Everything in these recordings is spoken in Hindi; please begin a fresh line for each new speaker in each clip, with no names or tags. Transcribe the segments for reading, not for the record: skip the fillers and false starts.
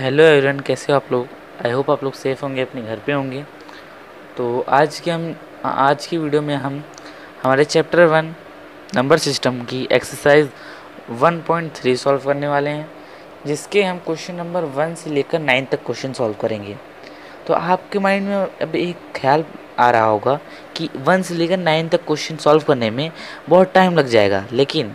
हेलो एवरीवन, कैसे हो आप लोग। आई होप आप लोग सेफ़ होंगे, अपने घर पे होंगे। तो आज की वीडियो में हम हमारे चैप्टर 1 नंबर सिस्टम की एक्सरसाइज 1.3 सॉल्व करने वाले हैं, जिसके हम क्वेश्चन नंबर 1 से लेकर 9 तक क्वेश्चन सॉल्व करेंगे। तो आपके माइंड में अब एक ख्याल आ रहा होगा कि 1 से लेकर 9 तक क्वेश्चन सॉल्व करने में बहुत टाइम लग जाएगा, लेकिन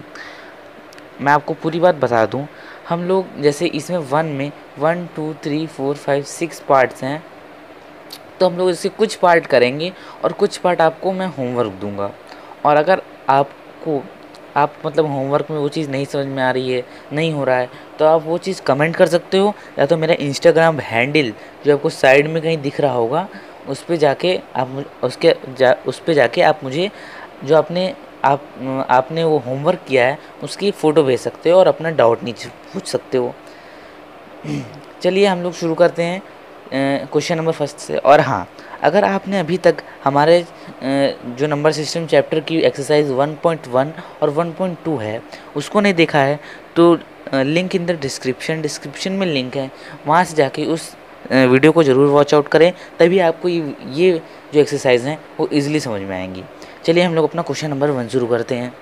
मैं आपको पूरी बात बता दूं। हम लोग जैसे इसमें 1 में 1 2 3 4 5 6 पार्ट्स हैं, तो हम लोग इसके कुछ पार्ट करेंगे और कुछ पार्ट आपको मैं होमवर्क दूंगा। और अगर आपको मतलब होमवर्क में वो चीज़ नहीं समझ में आ रही है, नहीं हो रहा है, तो आप वो चीज़ कमेंट कर सकते हो, या तो मेरा इंस्टाग्राम हैंडल जो आपको साइड में कहीं दिख रहा होगा उस पे जाके उस पे जाके आप मुझे जो आपने वो होमवर्क किया है उसकी फ़ोटो भेज सकते हो और अपना डाउट नीचे पूछ सकते हो। चलिए हम लोग शुरू करते हैं क्वेश्चन नंबर फर्स्ट से। और हाँ, अगर आपने अभी तक हमारे जो नंबर सिस्टम चैप्टर की एक्सरसाइज 1.1 और 1.2 है उसको नहीं देखा है, तो लिंक इन द डिस्क्रिप्शन में लिंक है, वहाँ से जाके उस वीडियो को ज़रूर वॉच आउट करें, तभी आपको ये जो एक्सरसाइज हैं वो ईज़िली समझ में आएंगी। चलिए हम लोग अपना क्वेश्चन नंबर 1 शुरू करते हैं।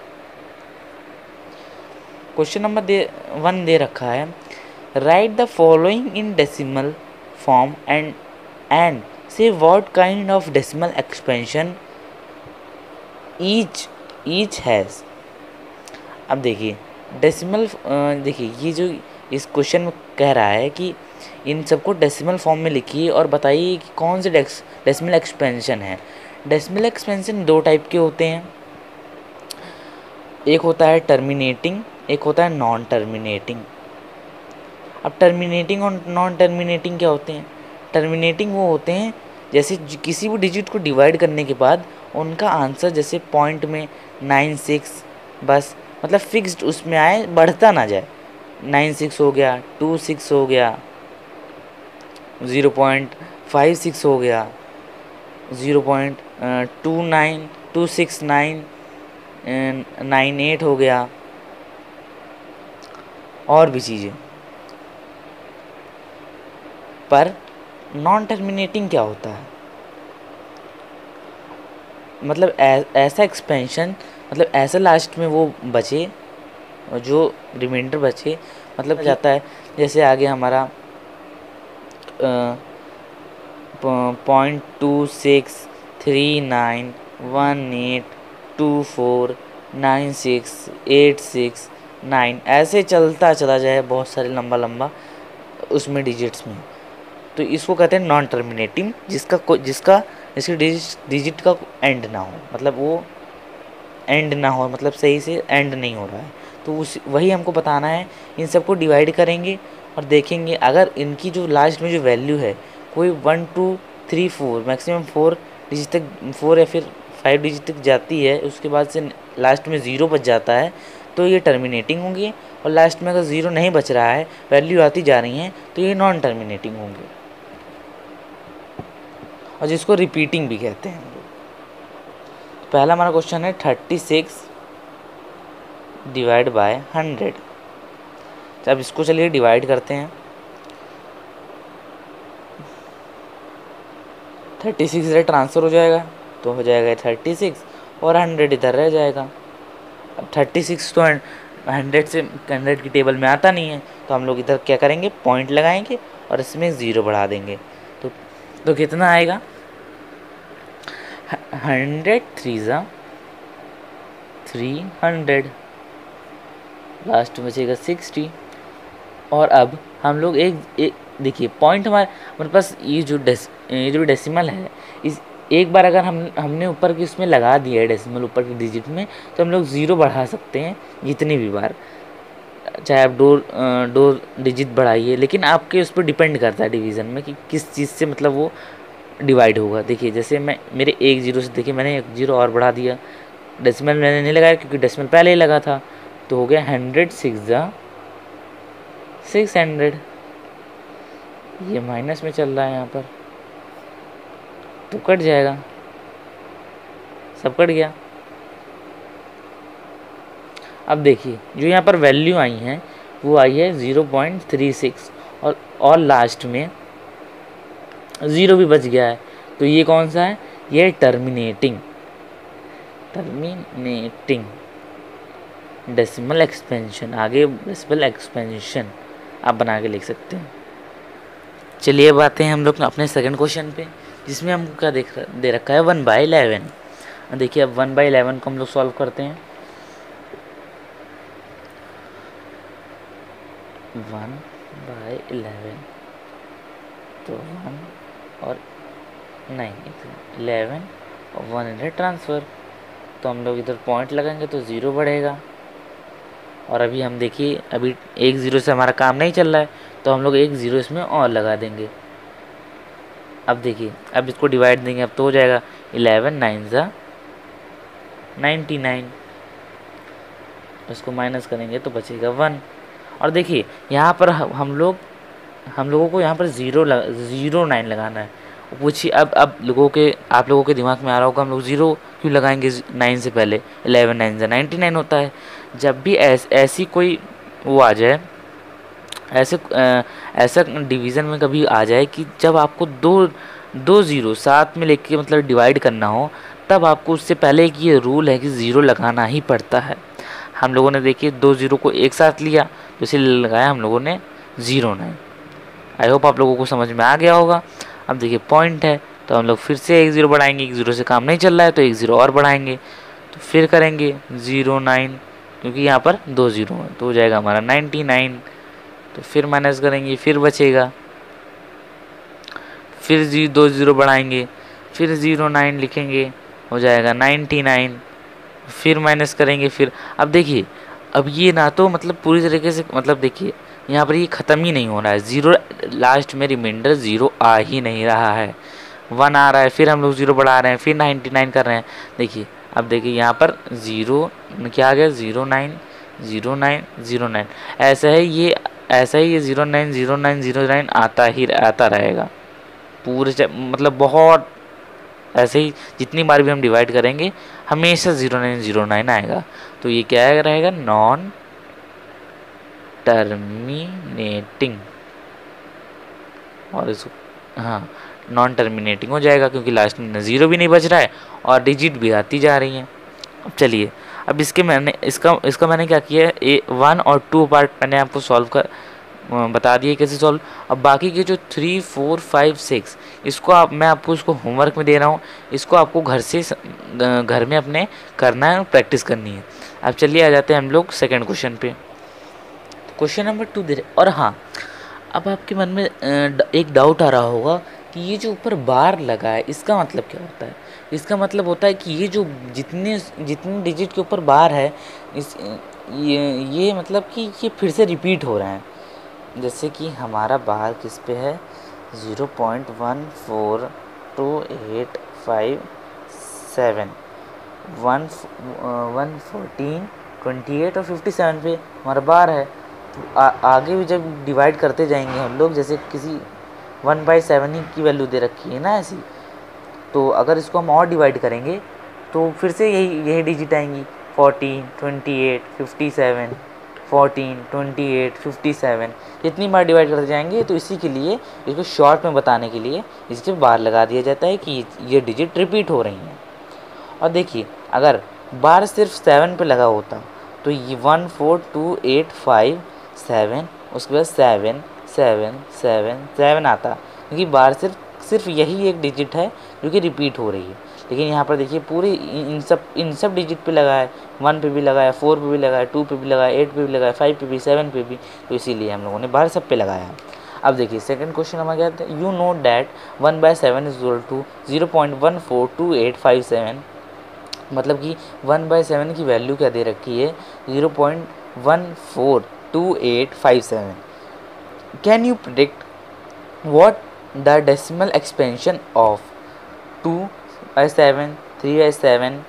क्वेश्चन नंबर 1 दे रखा है, right the following in decimal form and say what kind of decimal expansion each has। अब देखिए डेसिमल, देखिए ये जो इस क्वेश्चन में कह रहा है कि इन सबको डेसिमल फॉर्म में लिखिए और बताइए कि कौन से डेसिमल एक्सपेंशन है। डेसिमल एक्सपेंशन दो टाइप के होते हैं, एक होता है टर्मिनेटिंग, एक होता है नॉन टर्मिनेटिंग। अब टर्मिनेटिंग और नॉन टर्मिनेटिंग क्या होते हैं? टर्मिनेटिंग वो होते हैं जैसे किसी भी डिजिट को डिवाइड करने के बाद उनका आंसर जैसे पॉइंट में 96, बस मतलब फिक्स्ड उसमें आए, बढ़ता ना जाए। 96 हो गया, 26 हो गया, 0.56 हो गया, 0.2926998 हो गया, और भी चीज़ें। पर नॉन टर्मिनेटिंग क्या होता है? मतलब ऐसा एक्सपेंशन, मतलब ऐसा लास्ट में वो बचे, जो रिमाइंडर बचे, मतलब जाता है जैसे आगे हमारा 0.263918249686 ऐसे चलता चला जाए, बहुत सारे लंबा लंबा उसमें डिजिट्स में, तो इसको कहते हैं नॉन टर्मिनेटिंग, जिसका इसकी डिजिट का एंड ना हो, मतलब वो एंड ना हो, मतलब सही से एंड नहीं हो रहा है। तो वही हमको बताना है। इन सबको डिवाइड करेंगे और देखेंगे अगर इनकी जो लास्ट में जो वैल्यू है कोई 1 2 3 4 मैक्सिमम 4 डिजिट तक, 4 या फिर 5 डिजिट तक जाती है, उसके बाद से लास्ट में 0 बच जाता है, तो ये टर्मिनेटिंग होंगी। और लास्ट में अगर 0 नहीं बच रहा है, वैल्यू आती जा रही है, तो ये नॉन टर्मिनेटिंग होंगे, और जिसको रिपीटिंग भी कहते हैं। पहला हमारा क्वेश्चन है 36 डिवाइड बाय 100। अब इसको चलिए डिवाइड करते हैं। 36 इधर ट्रांसफ़र हो जाएगा, तो हो जाएगा 36 और 100 इधर रह जाएगा। अब 36 तो 100 से 100 की टेबल में आता नहीं है, तो हम लोग इधर क्या करेंगे, पॉइंट लगाएंगे और इसमें 0 बढ़ा देंगे। तो कितना आएगा? 100 3 300, लास्ट में बचेगा 60। और अब हम लोग एक देखिए पॉइंट हमारे पास ये जो डेसिमल है, इस एक बार अगर हमने ऊपर की उसमें लगा दिया है डेसिमल ऊपर की डिजिट में, तो हम लोग 0 बढ़ा सकते हैं जितनी भी बार, चाहे आप दो डिजिट बढ़ाइए, लेकिन आपके उस पर डिपेंड करता है डिवीज़न में कि किस चीज़ से मतलब वो डिवाइड होगा। देखिए जैसे मेरे 1 0 से, देखिए मैंने 1 0 और बढ़ा दिया, डेसिमल मैंने नहीं लगाया क्योंकि डेसिमल पहले ही लगा था, तो हो गया 100 600। ये माइनस में चल रहा है यहाँ पर, तो कट जाएगा, सब कट गया। अब देखिए जो यहाँ पर वैल्यू आई है वो आई है 0.36, और लास्ट में 0 भी बच गया है। तो ये कौन सा है? ये टर्मिनेटिंग डेसिमल एक्सपेंशन। आगे डेसिमल एक्सपेंशन आप बना के लिख सकते हैं। चलिए अब आते हैं हम लोग अपने सेकंड क्वेश्चन पे, जिसमें हमको क्या दे रखा है 1/11। देखिए अब 1/11 को हम लोग सॉल्व करते हैं। 1/11 तो 1 और 9 11 और 1 इधर ट्रांसफ़र, तो हम लोग इधर पॉइंट लगाएंगे तो 0 बढ़ेगा। और अभी हम देखिए अभी 1 0 से हमारा काम नहीं चल रहा है, तो हम लोग 1 0 इसमें और लगा देंगे। अब देखिए अब इसको डिवाइड देंगे, अब तो हो जाएगा 11 9 ज़ा 99, इसको माइनस करेंगे तो बचेगा 1। और देखिए यहाँ पर हम लोगों को यहाँ पर 0 9 लगाना है। पूछिए अब आप लोगों के दिमाग में आ रहा होगा हम लोग 0 क्यों लगाएंगे 9 से पहले? 11 9 ज़ा 99 होता है। जब भी ऐसी कोई वो आ जाए, ऐसा डिवीज़न में कभी आ जाए कि जब आपको दो ज़ीरो साथ में लेके मतलब डिवाइड करना हो, तब आपको उससे पहले एक ये रूल है कि 0 लगाना ही पड़ता है। हम लोगों ने देखिए 2 0 को एक साथ लिया, तो इसे लगाया हम लोगों ने 0 9। आई होप आप लोगों को समझ में आ गया होगा। अब देखिए पॉइंट है, तो हम लोग फिर से 1 0 बढ़ाएंगे। 1 0 से काम नहीं चल रहा है तो 1 0 और बढ़ाएंगे, तो फिर करेंगे 0 9, क्योंकि यहाँ पर 2 0 है, तो हो जाएगा हमारा 99। तो फिर माइनस करेंगे, फिर बचेगा, फिर 2 0 बढ़ाएंगे, फिर 0 9 लिखेंगे, हो जाएगा 99। फिर माइनस करेंगे, फिर अब देखिए अब ये ना तो मतलब पूरी तरीके से मतलब देखिए यहाँ पर ये ख़त्म ही नहीं हो रहा है। 0 लास्ट में रिमाइंडर 0 आ ही नहीं रहा है, 1 आ रहा है, फिर हम लोग 0 बढ़ा रहे हैं, फिर 99 कर रहे हैं। देखिए अब देखिए यहाँ पर 0 क्या आ गया 0 9 0 9 0 9। ऐसा ही ये 0 9 0 9 0 9 आता रहेगा पूरे मतलब बहुत ऐसे ही जितनी बार भी हम डिवाइड करेंगे हमेशा 0 9 0 9 आएगा। तो ये क्या रहेगा? Non terminating. और इसको हाँ नॉन टर्मिनेटिंग हो जाएगा, क्योंकि लास्ट में 0 भी नहीं बच रहा है और डिजिट भी आती जा रही हैं। अब चलिए अब इसका मैंने क्या किया है 1 और 2 पार्ट मैंने आपको सॉल्व कर बता दिए कैसे सॉल्व। अब बाकी के जो 3 4 5 6 इसको मैं आपको इसको होमवर्क में दे रहा हूँ, इसको आपको घर में अपने करना है, प्रैक्टिस करनी है। अब चलिए आ जाते हैं हम लोग सेकंड क्वेश्चन पे। क्वेश्चन नंबर 2 दे रहे। और हाँ अब आपके मन में एक डाउट आ रहा होगा कि ये जो ऊपर बार लगा है इसका मतलब क्या होता है? इसका मतलब होता है कि ये जो जितने डिजिट के ऊपर बार है ये मतलब कि ये फिर से रिपीट हो रहे हैं। जैसे कि हमारा बार किस पे है 0.142857 114 28 और 57 पे हमारा बार है। तो आगे भी जब डिवाइड करते जाएंगे हम लोग, जैसे किसी 1/7 ही की वैल्यू दे रखी है ना ऐसी, तो अगर इसको हम और डिवाइड करेंगे तो फिर से यही डिजिट आएंगी 14 28 57 14 28 57। जितनी बार डिवाइड करते जाएंगे तो इसी के लिए इसको शॉर्ट में बताने के लिए इसके बार लगा दिया जाता है कि ये डिजिट रिपीट हो रही हैं। और देखिए अगर बार सिर्फ 7 पे लगा होता तो ये 14285 उसके बाद 7 7 7 7 आता, क्योंकि बार सिर्फ यही एक डिजिट है जो कि रिपीट हो रही है। लेकिन यहाँ पर देखिए पूरी इन सब डिजिट पे लगा है, 1 पे भी लगा है, 4 पे भी लगा है, 2 पे भी लगा है, 8 पे भी लगा है, 5 पे भी, 7 पे भी, तो इसीलिए हम लोगों ने बाहर सब पे लगाया है। अब देखिए सेकंड क्वेश्चन हमारा क्या है, you know that 1/7 is equal to 0.142857। मतलब कि 1/7 की वैल्यू क्या दे रखी है 0.142857। Can you predict what the decimal expansion of 2/7 3/7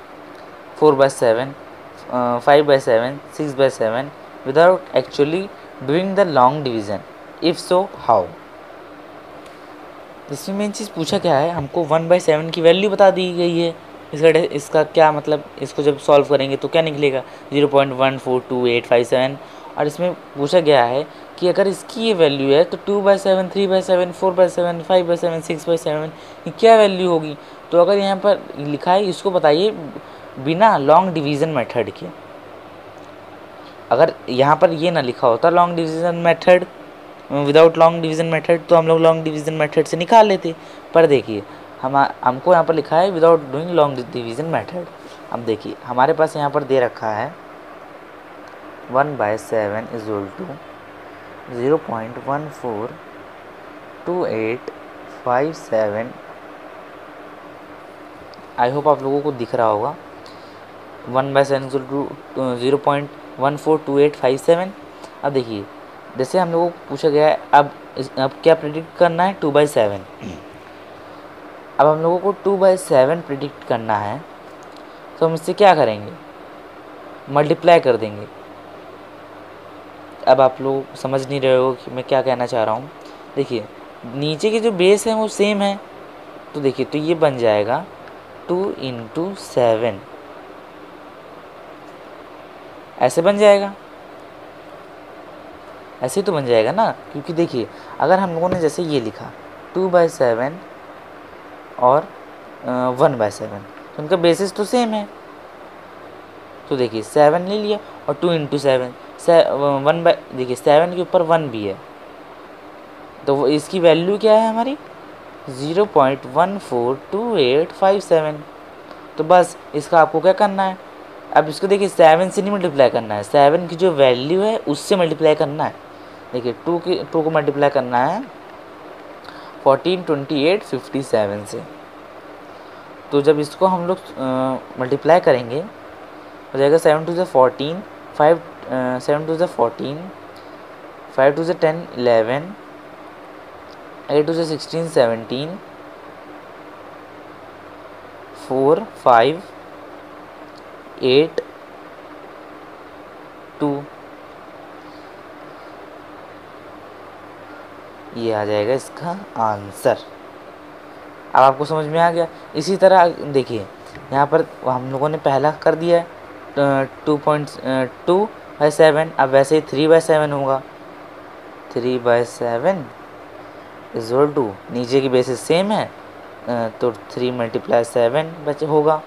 4/7 5/7 6/7 without actually doing the long division? If so, how? इसमें मेन चीज़ पूछा क्या है, हमको 1/7 की वैल्यू बता दी गई है। इसका क्या मतलब, इसको जब सॉल्व करेंगे तो क्या निकलेगा 0.142857। और इसमें पूछा गया है कि अगर इसकी ये वैल्यू है तो 2/7, 3/7, 4/7, 5/7, 6/7 ये क्या वैल्यू होगी। तो अगर यहाँ पर लिखा है इसको बताइए बिना लॉन्ग डिवीज़न मेथड के। अगर यहाँ पर ये ना लिखा होता long division method, without long division method, तो हम लोग लॉन्ग डिवीज़न मेथड से निकाल लेते। पर देखिए हमको यहाँ पर लिखा है without doing long division method. अब देखिए हमारे पास यहाँ पर दे रखा है 1/7 = 0.142857। आई होप आप लोगों को दिख रहा होगा 1/7 = 0.142857। अब देखिए जैसे हम लोगों को पूछा गया है अब क्या प्रिडिक्ट करना है 2/7। अब हम लोगों को 2/7 प्रिडिक्ट करना है तो हम इससे क्या करेंगे, मल्टीप्लाई कर देंगे। अब आप लोग समझ नहीं रहे हो कि मैं क्या कहना चाह रहा हूँ। देखिए नीचे के जो बेस हैं वो सेम है, तो देखिए तो ये बन जाएगा 2 × 7, ऐसे बन जाएगा, ऐसे ही तो बन जाएगा ना। क्योंकि देखिए अगर हम लोगों ने जैसे ये लिखा 2/7 और 1/7 तो उनका बेसिस तो सेम है। तो देखिए 7 ले लिया और 2 × 7 देखिए 7 के ऊपर 1 भी है, तो वो इसकी वैल्यू क्या है हमारी 0.142857। तो बस इसका आपको क्या करना है, अब इसको देखिए 7 से नहीं मल्टीप्लाई करना है, 7 की जो वैल्यू है उससे मल्टीप्लाई करना है। देखिए 2 को मल्टीप्लाई करना है 142857 से। तो जब इसको हम लोग मल्टीप्लाई करेंगे हो जाएगा 7 × 14, 5 7 × 14, 5 × 10 11, 8 × 16 17, 4 5 8 2, ये आ जाएगा इसका आंसर। अब आपको समझ में आ गया। इसी तरह देखिए यहाँ पर हम लोगों ने पहला कर दिया है 2/7, अब वैसे ही 3/7 होगा। 3/7 = नीचे की बेसिस सेम है तो 3 × 7 बचे होगा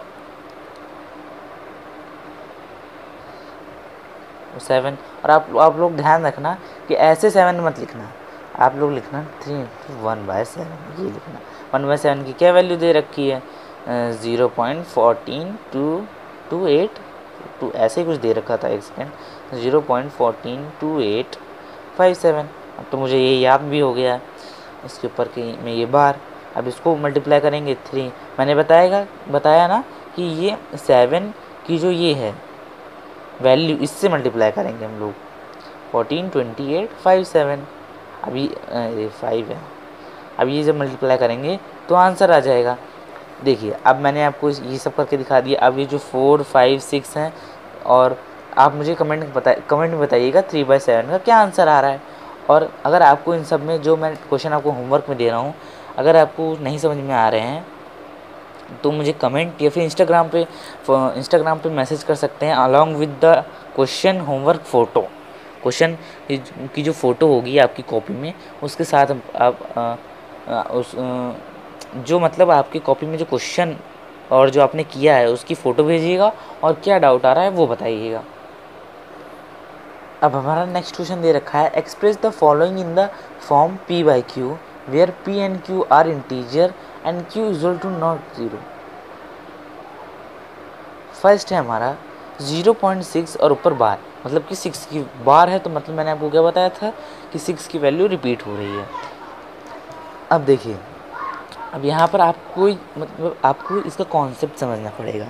7। और आप लोग ध्यान रखना कि ऐसे 7 मत लिखना, आप लोग लिखना 3 × 1/7, ये लिखना। 1/7 की क्या वैल्यू दे रखी है 0.14282, ऐसे ही कुछ दे रखा था, एक सेकेंड, 0.142857। अब तो मुझे ये याद भी हो गया इसके ऊपर कि मैं ये बार, अब इसको मल्टीप्लाई करेंगे 3, मैंने बताया ना कि ये 7 की जो ये है वैल्यू इससे मल्टीप्लाई करेंगे हम लोग 142857। अभी 5 है, अब ये जब मल्टीप्लाई करेंगे तो आंसर आ जाएगा। देखिए अब मैंने आपको ये सब करके दिखा दिया। अब ये जो 4 5 6 हैं, और आप मुझे कमेंट में बताइएगा 3/7 का क्या आंसर आ रहा है। और अगर आपको इन सब में जो मैं क्वेश्चन आपको होमवर्क में दे रहा हूँ अगर आपको नहीं समझ में आ रहे हैं तो मुझे कमेंट या फिर इंस्टाग्राम पे मैसेज कर सकते हैं along with the question homework photo. Question की जो फ़ोटो होगी आपकी कॉपी में उसके साथ आप जो मतलब आपकी कॉपी में जो क्वेश्चन और जो आपने किया है उसकी फ़ोटो भेजिएगा और क्या डाउट आ रहा है वो बताइएगा। अब हमारा नेक्स्ट क्वेश्चन दे रखा है express the following in the form P/Q where P and Q are integer and Q = not 0। First है हमारा 0.6 और ऊपर बार, मतलब कि 6 की बार है, तो मतलब मैंने आपको क्या बताया था कि 6 की वैल्यू रिपीट हो रही है। अब देखिए अब यहाँ पर आपको इसका कॉन्सेप्ट समझना पड़ेगा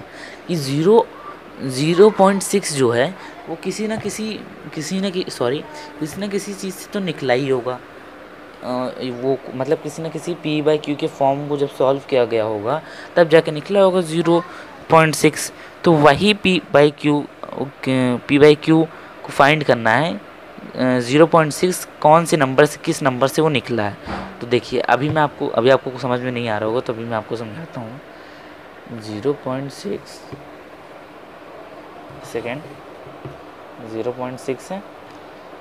कि 0.6 जो है वो किसी ना किसी चीज़ से तो निकला ही होगा। वो मतलब किसी न किसी P/Q के फॉर्म को जब सॉल्व किया गया होगा तब जाके निकला होगा 0.6। तो वही P/Q को फाइंड करना है 0.6 कौन से नंबर से किस नंबर से वो निकला है। तो देखिए अभी आपको समझ में नहीं आ रहा होगा तो अभी मैं आपको समझाता हूँ। 0.6 सेकेंड 0.6 है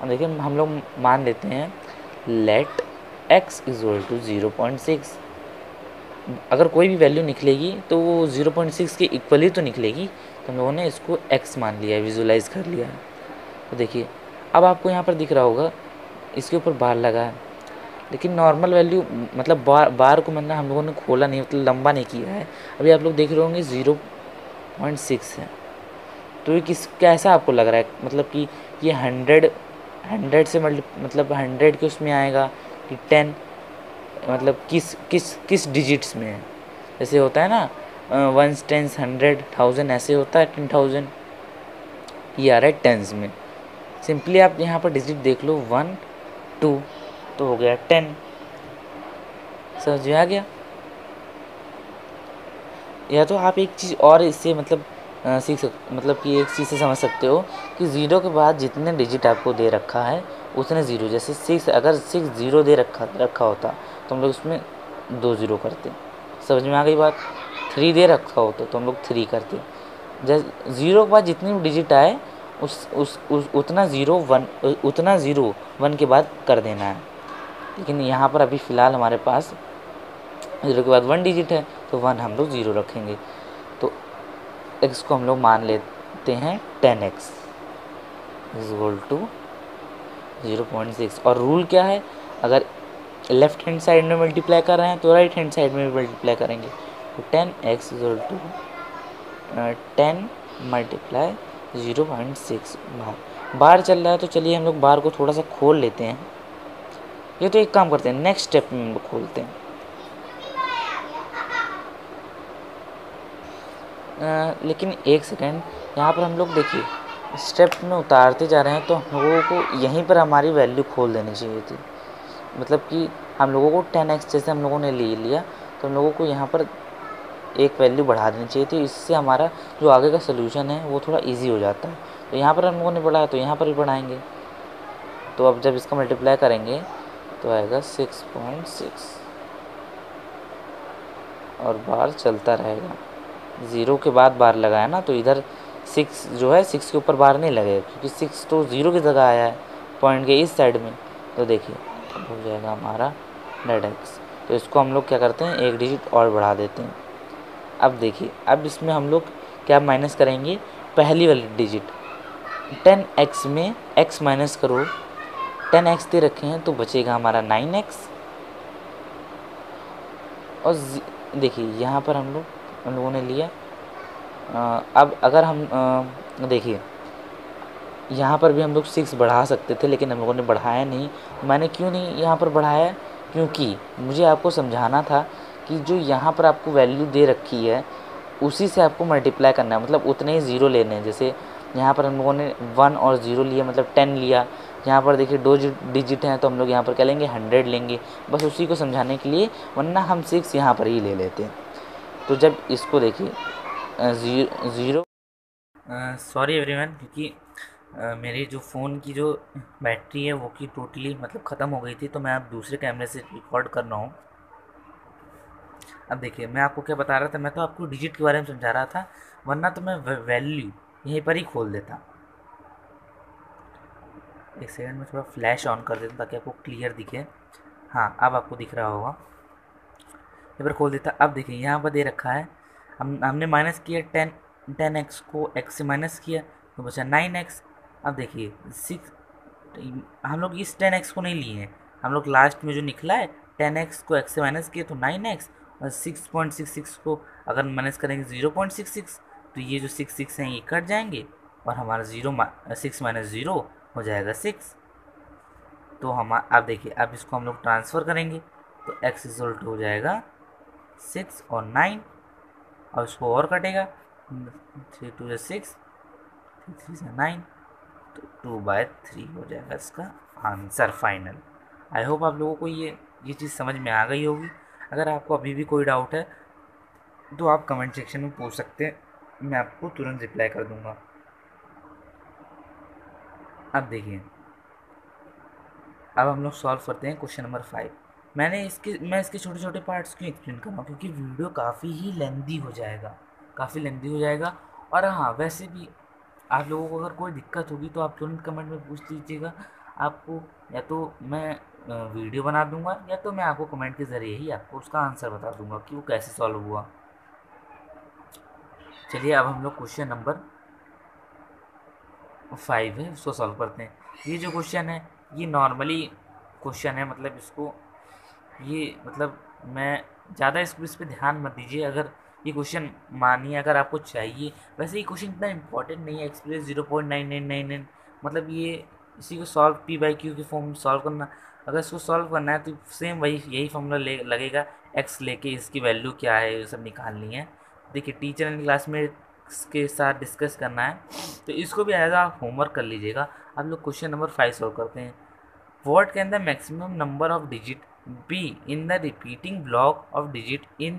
अब देखिए हम लोग मान लेते हैं लेट x इक्वल टू 0.6। अगर कोई भी वैल्यू निकलेगी तो वो 0.6 के इक्वल ही तो निकलेगी, तो हम लोगों ने इसको x मान लिया है, विजुलाइज कर लिया है। तो देखिए अब आपको यहाँ पर दिख रहा होगा इसके ऊपर बार लगा है, लेकिन नॉर्मल वैल्यू मतलब बार को मतलब हम लोगों ने खोला नहीं, मतलब लंबा नहीं किया है। अभी आप लोग देख रहे होंगे 0.6 है। तो ये कैसा आपको लग रहा है, मतलब कि ये 100 से मतलब 100 के उसमें आएगा कि 10, मतलब किस किस किस डिजिट्स में है। जैसे होता है ना वंस, टेंस, 100, 1000, ऐसे होता है 10,000। ये आ रहा है टेंस में। सिंपली आप यहाँ पर डिजिट देख लो 1 2, तो हो गया 10। समझ में आ गया। या तो आप एक चीज़ और इससे मतलब मतलब कि एक चीज़ से समझ सकते हो कि ज़ीरो के बाद जितने डिजिट आपको दे रखा है उतने ज़ीरो। जैसे 6, अगर 6 ज़ीरो दे रखा होता तो हम लोग उसमें 2 ज़ीरो करते। समझ में आ गई बात। 3 दे रखा होता तो हम लोग 3 करते। जैसे ज़ीरो के बाद जितनी भी डिजिट आए उस उतना ज़ीरो 1 के बाद कर देना है। लेकिन यहाँ पर अभी फ़िलहाल हमारे पास 0 के बाद 1 डिजिट है, तो 1 हम लोग 0 रखेंगे। तो x को हम लोग मान लेते हैं 10x इज इक्वल टू 0.6। और रूल क्या है, अगर लेफ्ट हैंड साइड में मल्टीप्लाई कर रहे हैं तो राइट हैंड साइड में भी मल्टीप्लाई करेंगे। तो 10x is equal to 10 multiply 0.6 बार चल रहा है। तो चलिए हम लोग बार को थोड़ा सा खोल लेते हैं। ये तो एक काम करते हैं, नेक्स्ट स्टेप में हम लोग खोलते हैं। लेकिन एक सेकेंड, यहाँ पर हम लोग देखिए स्टेप में उतारते जा रहे हैं, तो हम लोगों को यहीं पर हमारी वैल्यू खोल देनी चाहिए थी। मतलब कि हम लोगों को 10x जैसे हम लोगों ने ले लिया, तो हम लोगों को यहाँ पर एक वैल्यू बढ़ा देनी चाहिए थी। इससे हमारा जो आगे का सोल्यूशन है वो थोड़ा इजी हो जाता है। तो यहाँ पर हम लोगों ने बढ़ाया तो यहाँ पर भी बढ़ाएंगे। तो अब जब इसका मल्टीप्लाई करेंगे तो आएगा 6.6 और बार चलता रहेगा। 0 के बाद बार लगाया ना, तो इधर 6 जो है 6 के ऊपर बार नहीं लगेगा, क्योंकि 6 तो 0 की जगह आया है पॉइंट के इस साइड में। तो देखिए अब हो जाएगा हमारा डेड एक्स। तो इसको हम लोग क्या करते हैं, एक डिजिट और बढ़ा देते हैं। अब देखिए अब इसमें हम लोग क्या माइनस करेंगे, पहली वाली डिजिट 10x में x माइनस करो। 10x दे रखे हैं तो बचेगा हमारा 9x। और देखिए यहाँ पर हम लोगों ने लिया। अब अगर हम देखिए यहाँ पर भी हम लोग 6 बढ़ा सकते थे, लेकिन हम लोगों ने बढ़ाया नहीं। मैंने क्यों नहीं यहाँ पर बढ़ाया, क्योंकि मुझे आपको समझाना था कि जो यहाँ पर आपको वैल्यू दे रखी है उसी से आपको मल्टीप्लाई करना है, मतलब उतने ही ज़ीरो लेने हैं। जैसे यहाँ पर हम लोगों ने 1 और 0 लिया, मतलब 10 लिया। यहाँ पर देखिए 2 डिजिट हैं तो हम लोग यहाँ पर क्या लेंगे, 100 लेंगे। बस उसी को समझाने के लिए, वरना हम 6 यहाँ पर ही ले लेते हैं। तो जब इसको देखिए ज़ीरो, सॉरी एवरीवन, क्योंकि मेरी जो फ़ोन की जो बैटरी है वो की टोटली मतलब ख़त्म हो गई थी, तो मैं अब दूसरे कैमरे से रिकॉर्ड कर रहा हूँ। अब देखिए मैं आपको क्या बता रहा था, मैं तो आपको डिजिट के बारे में समझा रहा था, वरना तो मैं वैल्यू यहीं पर ही खोल देता। एक सेकंड में थोड़ा फ्लैश ऑन कर देता ताकि आपको क्लियर दिखे। हाँ अब आपको दिख रहा होगा। यहाँ पर खोल देता। अब देखिए यहाँ पर दे रखा है, हमने माइनस किया 10x को x से माइनस किया तो बचा 9x। अब देखिए 6, हम लोग इस 10x को नहीं लिए हैं, हम लोग लास्ट में जो निकला है 10x को x से माइनस किए तो 9x, और 6.66 को अगर माइनस करेंगे 0.66, तो ये जो 6 हैं ये कट जाएंगे और हमारा 6 माइनस 0 हो जाएगा 6। तो हम अब देखिए अब इसको हम लोग ट्रांसफ़र करेंगे तो x रिजल्ट हो जाएगा 6 और 9, और उसको और कटेगा 3 2 6, 3 3 9, तो 2/3 हो जाएगा इसका आंसर फाइनल। आई होप आप लोगों को ये चीज़ समझ में आ गई होगी। अगर आपको अभी भी कोई डाउट है तो आप कमेंट सेक्शन में पूछ सकते हैं, मैं आपको तुरंत रिप्लाई कर दूंगा। अब देखिए अब हम लोग सॉल्व करते हैं क्वेश्चन नंबर 5। मैं इसके छोटे छोटे पार्ट्स क्यों एक्सप्लेन कर रहा हूँ, क्योंकि वीडियो काफ़ी ही लेंदी हो जाएगा, काफ़ी लेंदी हो जाएगा। और हाँ वैसे भी आप लोगों को अगर कोई दिक्कत होगी तो आप तुरंत कमेंट में पूछ लीजिएगा, आपको या तो मैं वीडियो बना दूंगा या तो मैं आपको कमेंट के ज़रिए ही आपको उसका आंसर बता दूंगा कि वो कैसे सॉल्व हुआ। चलिए अब हम लोग क्वेश्चन नंबर 5 है उसको सॉल्व करते हैं। ये जो क्वेश्चन है ये नॉर्मली क्वेश्चन है, मतलब इसको ये मतलब मैं ज़्यादा इस पे ध्यान मत दीजिए। अगर ये क्वेश्चन मानिए अगर आपको चाहिए, वैसे ये क्वेश्चन इतना इंपॉर्टेंट नहीं है, एक्सपीरियंस 0.9999, मतलब ये इसी को सॉल्व पी बाई क्यू के फॉर्म में सॉल्व करना। अगर इसको सॉल्व करना है तो सेम वही यही फॉर्मूला लगेगा, एक्स लेके इसकी वैल्यू क्या है ये सब निकालनी है। देखिए टीचर ने क्लास में के साथ डिस्कस करना है, तो इसको भी एज आप होमवर्क कर लीजिएगा। अब लोग क्वेश्चन नंबर 5 सॉल्व करते हैं। What can the maximum number of digit be in the repeating block of digit in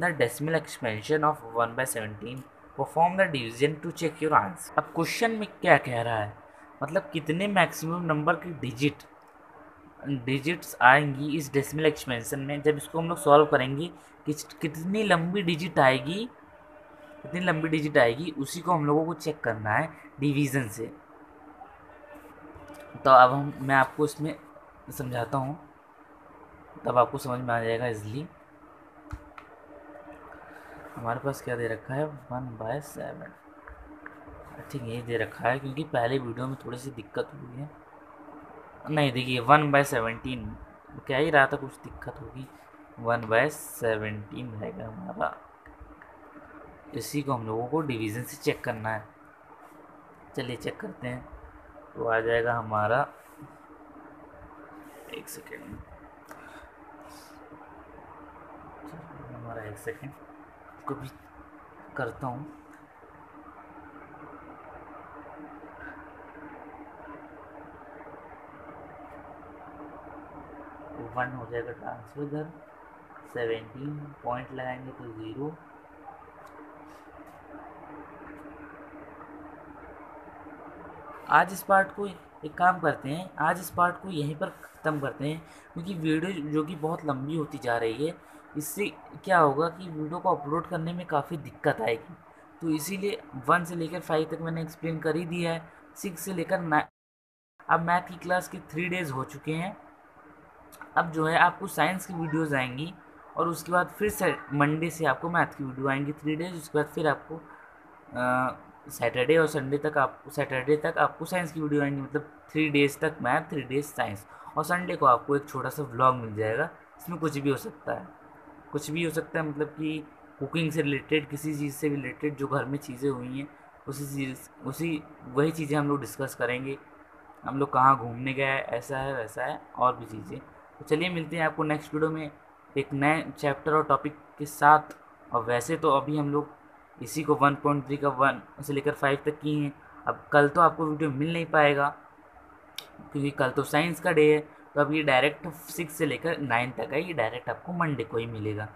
the decimal expansion of 1/17? Perform the division to check your answer. अब क्वेश्चन में क्या कह रहा है, मतलब कितने मैक्सिमम नंबर की डिजिट्स आएंगी इस डेसिमल एक्सपेंशन में जब इसको हम लोग सॉल्व करेंगे, कितनी लंबी डिजिट आएगी, कितनी लंबी डिजिट आएगी उसी को हम लोगों को चेक करना है डिवीज़न से। तो अब मैं आपको इसमें समझाता हूँ, तब आपको समझ में आ जाएगा इजली। हमारे पास क्या दे रखा है 1/7, ठीक है ये दे रखा है क्योंकि पहले वीडियो में थोड़ी सी दिक्कत हुई है। नहीं देखिए 1/17 क्या ही रहा था, कुछ दिक्कत होगी, 1/17 रहेगा हमारा। इसी को हम लोगों को डिवीज़न से चेक करना है। चलिए चेक करते हैं, तो आ जाएगा हमारा, एक सेकेंड हमारा, एक सेकेंड को भी करता हूँ। वन हो जाएगा ट्रांसफर इधर, 17 पॉइंट लगाएंगे तो 0। आज इस पार्ट को एक काम करते हैं, आज इस पार्ट को यहीं पर ख़त्म करते हैं क्योंकि वीडियो जो कि बहुत लंबी होती जा रही है, इससे क्या होगा कि वीडियो को अपलोड करने में काफ़ी दिक्कत आएगी। तो इसीलिए 1 से लेकर 5 तक मैंने एक्सप्लेन कर ही दिया है। 6 से लेकर अब मैथ की क्लास के 3 डेज़ हो चुके हैं। अब जो है आपको साइंस की वीडियोज़ आएंगी और उसके बाद फिर से मंडे से आपको मैथ की वीडियो आएंगी 3 डेज़। उसके बाद फिर आपको सैटरडे और संडे तक सैटरडे तक आपको साइंस की वीडियो आएंगी, मतलब 3 डेज़ तक मैथ 3 डेज़ साइंस। और संडे को आपको एक छोटा सा व्लॉग मिल जाएगा, इसमें कुछ भी हो सकता है, कुछ भी हो सकता है, मतलब कि कुकिंग से रिलेटेड, किसी चीज़ से रिलेटेड जो घर में चीज़ें हुई हैं उसी वही चीज़ें हम लोग डिस्कस करेंगे। हम लोग कहाँ घूमने गए, ऐसा है वैसा है और भी चीज़ें। तो चलिए मिलते हैं आपको नेक्स्ट वीडियो में एक नए चैप्टर और टॉपिक के साथ। और वैसे तो अभी हम लोग इसी को 1.3 का 1 से लेकर 5 तक की हैं। अब कल तो आपको वीडियो मिल नहीं पाएगा क्योंकि कल तो साइंस का डे है, तो अब ये डायरेक्ट 6 से लेकर 9 तक है, ये डायरेक्ट आपको मंडे को ही मिलेगा।